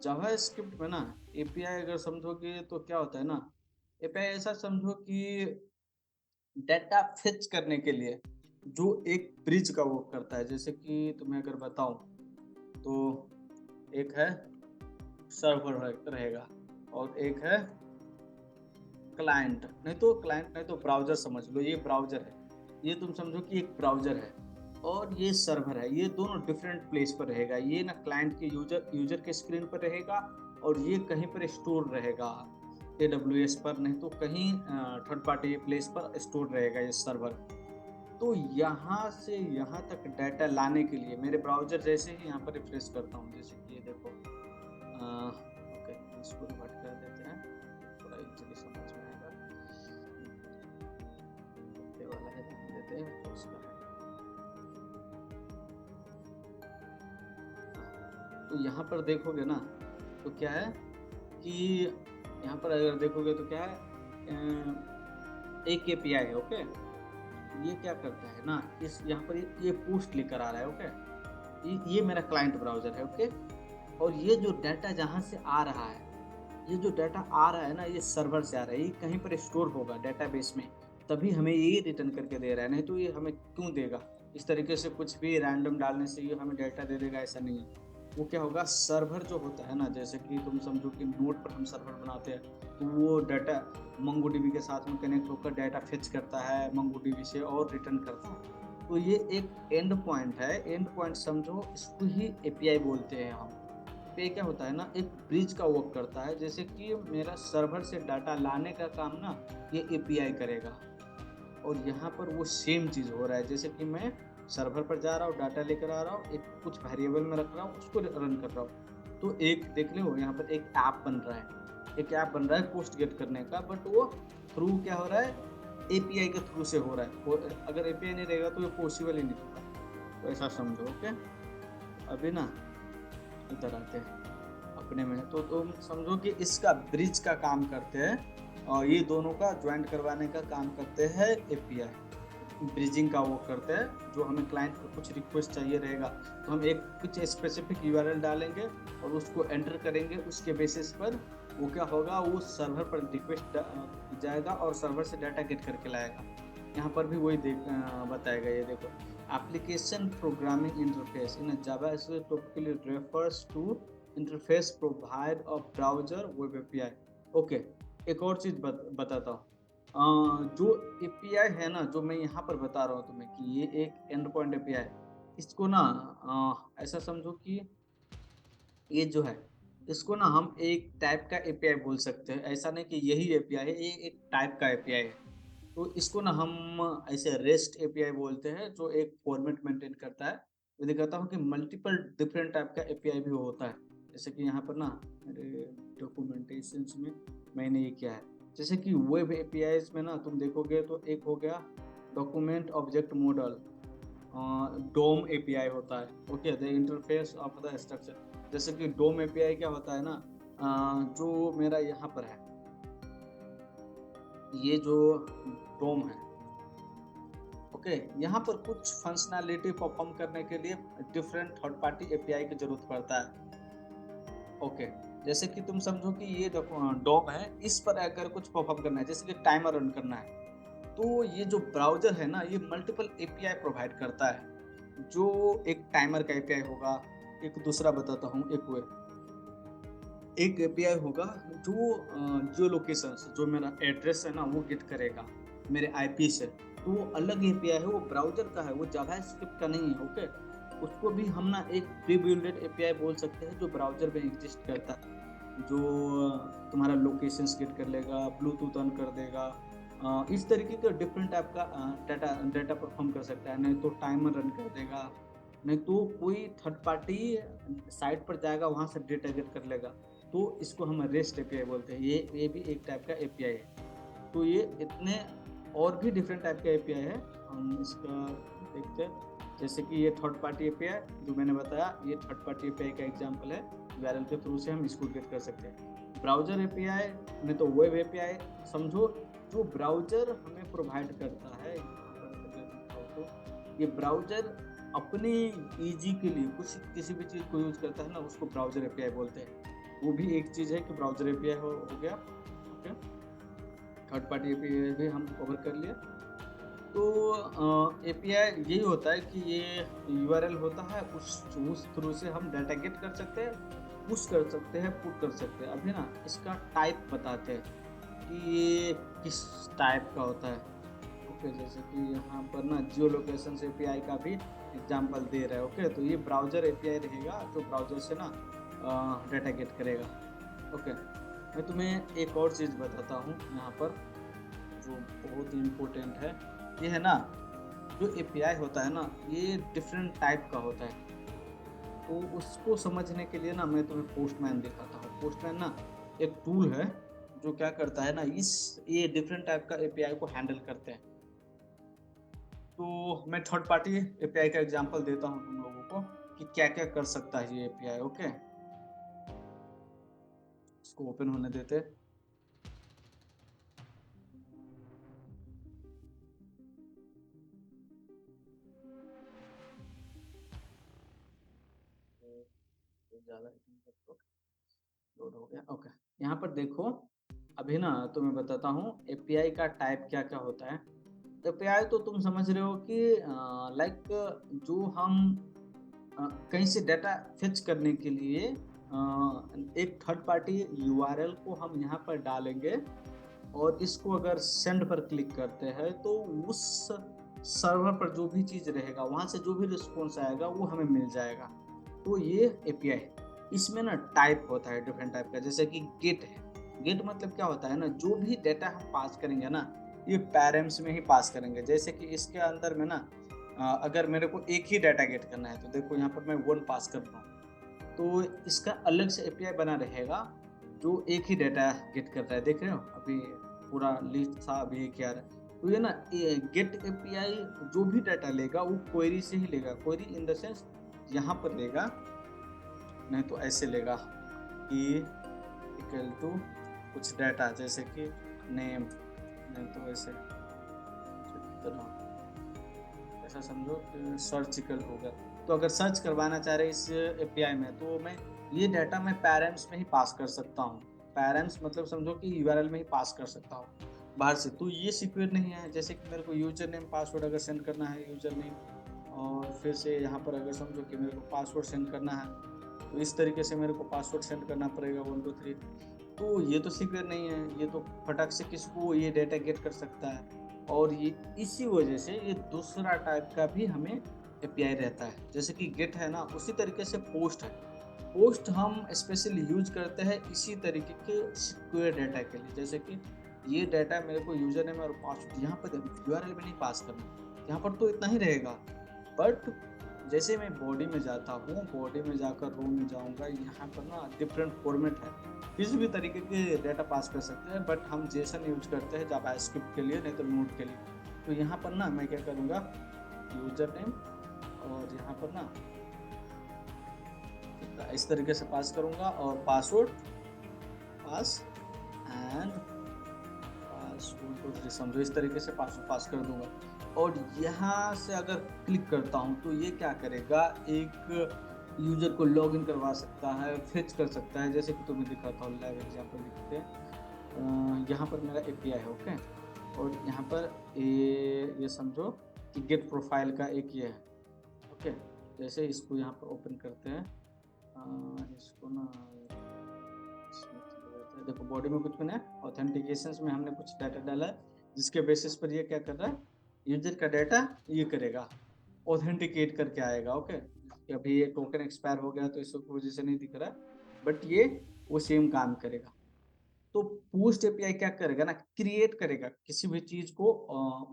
JavaScript में ना API अगर समझोगे तो क्या होता है ना, एपीआई ऐसा समझो कि डाटा फेच करने के लिए जो एक ब्रिज का वर्क करता है। जैसे कि तुम्हें अगर बताऊं तो एक है सर्वर रहेगा और एक है क्लाइंट। नहीं तो ब्राउज़र समझ लो, ये ब्राउज़र है। ये तुम समझो कि एक ब्राउज़र है और ये सर्वर है। ये दोनों डिफरेंट प्लेस पर रहेगा। ये ना क्लाइंट के यूज़र के स्क्रीन पर रहेगा और ये कहीं पर स्टोर रहेगा एडब्ल्यूएस पर, नहीं तो कहीं थर्ड पार्टी प्लेस पर स्टोर रहेगा ये सर्वर। तो यहाँ से यहाँ तक डाटा लाने के लिए मेरे ब्राउज़र जैसे ही यहाँ पर रिफ्रेश करता हूँ, जैसे कि ये देखो ओके, इसको रिवर्ट कर देते हैं, थोड़ा इजीली समझ में आएगा। ये वाला है, ध्यान देते हैं तो उसका है। तो यहाँ पर देखोगे ना तो क्या है कि यहाँ पर अगर देखोगे तो क्या है, एक एपीआई है। ओके, ये क्या करता है ना, इस यहाँ पर ये पोस्ट लेकर आ रहा है। ओके, ये मेरा क्लाइंट ब्राउजर है। ओके, और ये जो डाटा जहाँ से आ रहा है, ये जो डाटा आ रहा है ना, ये सर्वर से आ रहा है। ये कहीं पर स्टोर होगा डेटाबेस में, तभी हमें ये रिटर्न करके दे रहा है। नहीं तो ये हमें क्यों देगा? इस तरीके से कुछ भी रैंडम डालने से ये हमें डाटा दे देगा, ऐसा नहीं है। वो क्या होगा, सर्वर जो होता है ना, जैसे कि तुम समझो कि नोड पर हम सर्वर बनाते हैं, तो वो डाटा मंगोडीबी के साथ में कनेक्ट होकर डाटा फेच करता है मंगोडीबी से और रिटर्न करता है। तो ये एक एंड पॉइंट है। एंड पॉइंट समझो, इसको ही एपीआई बोलते हैं हम। पे क्या होता है ना, एक ब्रिज का वर्क करता है। जैसे कि मेरा सर्वर से डाटा लाने का काम ना ये एपीआई करेगा, और यहाँ पर वो सेम चीज़ हो रहा है। जैसे कि मैं सर्वर पर जा रहा हूँ, डाटा लेकर आ रहा हूँ, एक कुछ वेरिएबल में रख रहा हूँ, उसको रन कर रहा हूँ। तो एक देख लो यहाँ पर एक ऐप बन रहा है, एक ऐप बन रहा है पोस्ट गेट करने का, बट वो थ्रू क्या हो रहा है, एपीआई के थ्रू से हो रहा है। अगर एपीआई नहीं रहेगा तो ये पॉसिबल ही नहीं होता। तो ऐसा समझो। ओके, अभी ना इधर आते हैं अपने में। तो तुम समझो कि इसका ब्रिज का काम करते हैं और ये दोनों का ज्वाइंट करवाने का काम करते हैं एपीआई। ब्रिजिंग का वो करते हैं। जो हमें क्लाइंट को कुछ रिक्वेस्ट चाहिए रहेगा तो हम एक कुछ स्पेसिफिक यूआरएल डालेंगे और उसको एंटर करेंगे। उसके बेसिस पर वो क्या होगा, वो सर्वर पर रिक्वेस्ट जाएगा और सर्वर से डाटा गेट करके लाएगा। यहाँ पर भी वही बताएगा। ये देखो, application programming interface in Java typically refers to interface provide a browser web API. Okay, एक और चीज बताता हूँ। जो एपीआई है ना, जो मैं यहाँ पर बता रहा हूँ तुम्हें कि ये एक एंड पॉइंट एपीआई, इसको ना ऐसा समझो कि ये जो है, इसको ना हम एक टाइप का एपीआई बोल सकते हैं। ऐसा नहीं कि यही एपीआई है, ये एक टाइप का एपीआई है। तो इसको ना हम ऐसे रेस्ट एपीआई बोलते हैं, जो एक फॉर्मेट मेंटेन करता है। मैं दिखाता हूँ कि मल्टीपल डिफरेंट टाइप का एपीआई भी होता है। जैसे कि यहाँ पर ना मेरे डॉक्यूमेंटेशन में मैंने ये किया है। जैसे कि वेब एपीआईज में ना तुम देखोगे तो एक हो गया डॉक्यूमेंट ऑब्जेक्ट मॉडल, डोम एपीआई होता है। Okay, the interface of the structure. जैसे कि डोम एपीआई क्या होता है ना, जो मेरा यहाँ पर है, ये जो डोम है। ओके, यहाँ पर कुछ फंक्शनैलिटी परफॉर्म करने के लिए डिफरेंट थर्ड पार्टी एपीआई की जरूरत पड़ता है। ओके, जैसे कि तुम समझो कि ये डोम है, इस पर अगर कुछ परफॉर्म करना है, जैसे कि टाइमर रन करना है, तो ये जो ब्राउजर है ना, ये मल्टीपल एपीआई प्रोवाइड करता है। जो एक टाइमर का एपीआई होगा, एक दूसरा बताता हूँ, एक एपीआई होगा जो जो लोकेशन जो मेरा एड्रेस है ना वो गेट करेगा मेरे आईपी से। तो वो अलग एपीआई है, वो ब्राउजर का है, वो जावास्क्रिप्ट का नहीं है। ओके, उसको भी हम ना एक प्री बिल्डेड एपीआई बोल सकते हैं, जो ब्राउजर में एग्जिस्ट करता है। जो तुम्हारा लोकेशन गेट कर लेगा, ब्लूटूथ ऑन कर देगा, इस तरीके का डिफरेंट टाइप का डाटा डाटा परफॉर्म कर सकता है। नहीं तो टाइमर रन कर देगा, नहीं तो कोई थर्ड पार्टी साइट पर जाएगा, वहां से डेटा गेट कर लेगा। तो इसको हम रेस्ट एपीआई बोलते हैं। ये भी एक टाइप का एपीआई है। तो ये इतने और भी डिफरेंट टाइप का एपीआई है, हम इसका देखते हैं। जैसे कि ये थर्ड पार्टी एपीआई जो मैंने बताया, ये थर्ड पार्टी एपीआई का एग्जांपल है। यूआरएल के थ्रू से हम इसको गेट कर सकते हैं। ब्राउजर एपीआई नहीं तो वेब एपीआई समझो, जो ब्राउजर हमें प्रोवाइड करता है। यहाँ पर अगर दिखाओ तो ये ब्राउजर अपनी ईजी के लिए कुछ किसी भी चीज़ को यूज करता है ना, उसको ब्राउजर एपीआई बोलते हैं। वो भी एक चीज़ है कि ब्राउज़र एपीआई हो गया। ओके, थर्ड पार्टी एपीआई भी हम कवर कर लिया। तो एपीआई यही होता है कि ये यूआरएल होता है, उस थ्रू से हम डाटा गेट कर सकते हैं, पुश कर सकते हैं, पुट कर सकते हैं। अभी ना इसका टाइप बताते हैं कि ये किस टाइप का होता है। ओके, जैसे कि यहाँ पर ना जियो लोकेशन एपीआई का भी एग्जांपल दे रहा है। ओके, तो ये ब्राउज़र एपीआई रहेगा जो ब्राउज़र से ना डाटा गेट करेगा। ओके, मैं तुम्हें एक और चीज़ बताता हूँ यहाँ पर जो बहुत ही इम्पोर्टेंट है। ये है ना, जो एपीआई होता है ना, ये डिफरेंट टाइप का होता है। तो उसको समझने के लिए ना मैं तुम्हें पोस्टमैन दिखाता हूँ। पोस्टमैन ना एक टूल है जो क्या करता है ना, ये डिफरेंट टाइप का एपीआई को हैंडल करते हैं। तो मैं थर्ड पार्टी एपीआई का एग्जांपल देता हूँ तुम लोगों को कि क्या क्या कर सकता है ये एपीआई। ओके, इसको ओपन होने देते। लोड हो गया। ओके, यहाँ पर देखो, अभी ना तुम्हें बताता हूँ एपीआई का टाइप क्या क्या होता है। एपीआई तो तुम समझ रहे हो कि लाइक जो हम कहीं से डाटा फेच करने के लिए एक थर्ड पार्टी यूआरएल को हम यहाँ पर डालेंगे और इसको अगर सेंड पर क्लिक करते हैं तो उस सर्वर पर जो भी चीज़ रहेगा वहाँ से जो भी रिस्पॉन्स आएगा वो हमें मिल जाएगा। तो ये एपीआई, इसमें ना टाइप होता है डिफरेंट टाइप का, जैसे कि गेट है। गेट मतलब क्या होता है ना, जो भी डाटा हम पास करेंगे ना, ये पैरम्स में ही पास करेंगे। जैसे कि इसके अंदर में ना अगर मेरे को एक ही डाटा गेट करना है तो देखो यहाँ पर मैं 1 पास कर रहा हूँ, तो इसका अलग से एपीआई बना रहेगा जो एक ही डाटा गेट करता है। देख रहे हो, अभी पूरा लिस्ट था, अभी एक आ रहा है। तो ये ना गेट एपीआई जो भी डाटा लेगा वो क्वेरी से ही लेगा। क्वेरी इन द सेंस यहाँ पर लेगा, नहीं तो ऐसे लेगा कि इक्वल टू कुछ डाटा, जैसे कि नेम, नहीं तो ऐसे ऐसा समझो कि सर्च इक्वल होगा। तो अगर सर्च करवाना चाह रहे इस एपीआई में तो मैं ये डाटा मैं पैरेंट्स में ही पास कर सकता हूँ। पैरेंट्स मतलब समझो कि यूआरएल में ही पास कर सकता हूँ बाहर से। तो ये सिक्योर नहीं है। जैसे कि मेरे को यूजर नेम पासवर्ड अगर सेंड करना है, यूजर नेम, और फिर से यहाँ पर अगर समझो कि मेरे को पासवर्ड सेंड करना है तो इस तरीके से मेरे को पासवर्ड सेंड करना पड़ेगा 1 2 3। तो ये तो सिक्योर नहीं है। ये तो फटाक से किसी को ये डाटा गेट कर सकता है। और ये इसी वजह से ये दूसरा टाइप का भी हमें एपीआई रहता है। जैसे कि गेट है ना, उसी तरीके से पोस्ट है। पोस्ट हम स्पेशली यूज करते हैं इसी तरीके के सिक्योर डाटा के लिए। जैसे कि ये डाटा मेरे को यूजर नेम और पासवर्ड यहाँ पर यूआरएल में नहीं पास करना, यहाँ पर तो इतना ही रहेगा। बट जैसे मैं बॉडी में जाता हूँ, बॉडी में जाकर रो में जाऊँगा, यहाँ पर ना डिफरेंट फॉर्मेट है, किसी भी तरीके के डाटा पास कर सकते हैं। बट हम जेसन यूज करते हैं जावास्क्रिप्ट के लिए, नहीं तो नोड के लिए। तो यहाँ पर ना मैं क्या करूँगा, यूजर नेम और यहाँ पर ना इस तरीके से पास करूँगा और पासवर्ड पास एंड पासवर्ड समझो, इस तरीके से पासवर्ड पास कर दूंगा। और यहाँ से अगर क्लिक करता हूँ तो ये क्या करेगा, एक यूजर को लॉगिन करवा सकता है, फेच कर सकता है। जैसे कि तुम्हें दिखाता हूँ, लाइव एग्जांपल लिखते हैं। यहाँ पर मेरा एपीआई है। ओके, और यहाँ पर ये समझो कि गेट प्रोफाइल का एक ये है। ओके, जैसे इसको यहाँ पर ओपन करते हैं, इसको ना देखो बॉडी में कुछ भी नहीं, ऑथेंटिकेशन में हमने कुछ डाटा डाला है जिसके बेसिस पर ये क्या कर रहा है, यूजर का डाटा ये करेगा, ऑथेंटिकेट करके आएगा। ओके, अभी ये टोकन एक्सपायर हो गया तो इसको वजह से नहीं दिख रहा, बट ये वो सेम काम करेगा। तो पोस्ट एपीआई क्या करेगा ना, क्रिएट करेगा किसी भी चीज को,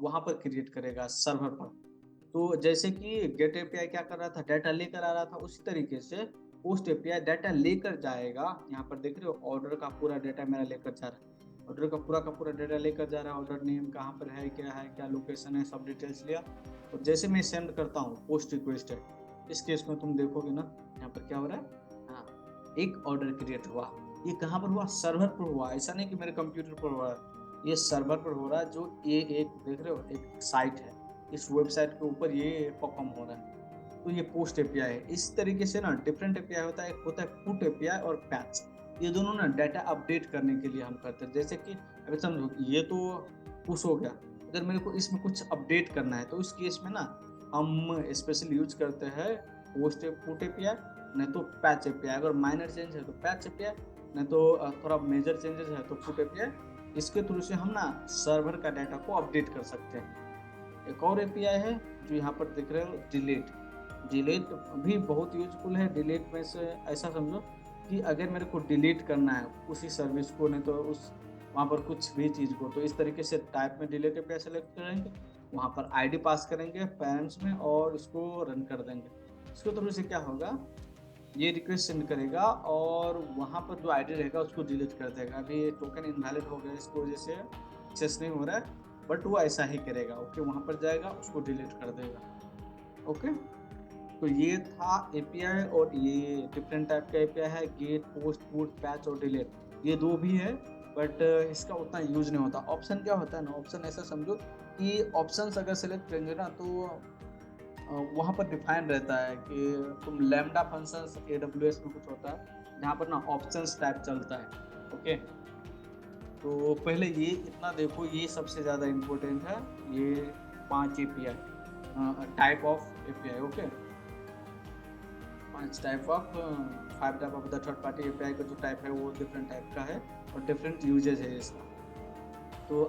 वहां पर क्रिएट करेगा सर्वर पर। तो जैसे कि गेट एपीआई क्या कर रहा था, डाटा लेकर आ रहा था, उसी तरीके से पोस्ट एपीआई डाटा लेकर जाएगा। यहाँ पर देख रहे हो ऑर्डर का पूरा डाटा मेरा लेकर जा रहा है, ऑर्डर का पूरा डाटा लेकर जा रहा है। ऑर्डर नेम कहाँ पर है, क्या लोकेशन है, सब डिटेल्स लिया। और जैसे मैं सेंड करता हूँ पोस्ट रिक्वेस्ट है, इस केस में तुम देखोगे ना यहाँ पर क्या हो रहा है, हाँ एक ऑर्डर क्रिएट हुआ। ये कहाँ पर हुआ, सर्वर पर हुआ। ऐसा नहीं कि मेरे कंप्यूटर पर हुआ है, ये सर्वर पर हो रहा है। जो ये एक देख रहे हो एक साइट है, इस वेबसाइट के ऊपर ये परफॉर्म हो रहा है। तो ये पोस्ट एपीआई है। इस तरीके से ना डिफरेंट एपीआई होता है। एक होता है पुट एपीआई और पैच। ये दोनों ना डाटा अपडेट करने के लिए हम करते हैं। जैसे कि अगर समझो ये तो पुश हो गया, अगर मेरे को इसमें कुछ अपडेट करना है तो उस केस में ना हम स्पेशली यूज करते हैं पोस्ट पुट एपीआई, नहीं तो पैच एपीआई। अगर माइनर चेंज है तो पैच एपीआई, नहीं तो थोड़ा मेजर चेंजेस है तो पुट एपीआई। इसके थ्रू से हम ना सर्वर का डाटा को अपडेट कर सकते हैं। एक और एपीआई है जो यहाँ पर दिख रहे हो, डिलीट। डिलीट भी बहुत यूजफुल है। डिलीट में से ऐसा समझो कि अगर मेरे को डिलीट करना है उसी सर्विस को, नहीं तो उस वहाँ पर कुछ भी चीज़ को, तो इस तरीके से टाइप में डिलीट एपीआई सेलेक्ट करेंगे, वहाँ पर आईडी पास करेंगे पेरेंट्स में और उसको रन कर देंगे। इसके थ्रू से क्या होगा, ये रिक्वेस्ट सेंड करेगा और वहाँ पर जो आईडी रहेगा उसको डिलीट कर देगा। अभी ये टोकन इनवैलिड हो गया, इसकी वजह से एक्सेस नहीं हो रहा है, बट वो ऐसा ही करेगा। ओके, वहाँ पर जाएगा, उसको डिलीट कर देगा। ओके, तो ये था एपीआई। और ये डिफरेंट टाइप का एपीआई है, गेट, पोस्ट, पुट, पैच और डिलीट, ये दो भी है, बट इसका उतना यूज नहीं होता। ऑप्शन क्या होता है ना, ऑप्शन ऐसा समझो कि ऑप्शंस अगर सेलेक्ट करेंगे ना तो वहाँ पर डिफाइन रहता है कि तुम लैम्डा फंक्शंस AWS में कुछ होता है जहाँ पर ना ऑप्शंस टाइप चलता है। ओके, तो पहले ये इतना देखो, ये सबसे ज़्यादा इम्पोर्टेंट है, ये 5 API type of API. Okay, 5 type of 5 type of the third party API का जो टाइप है वो डिफरेंट टाइप का है और डिफरेंट यूजेज है इसका। तो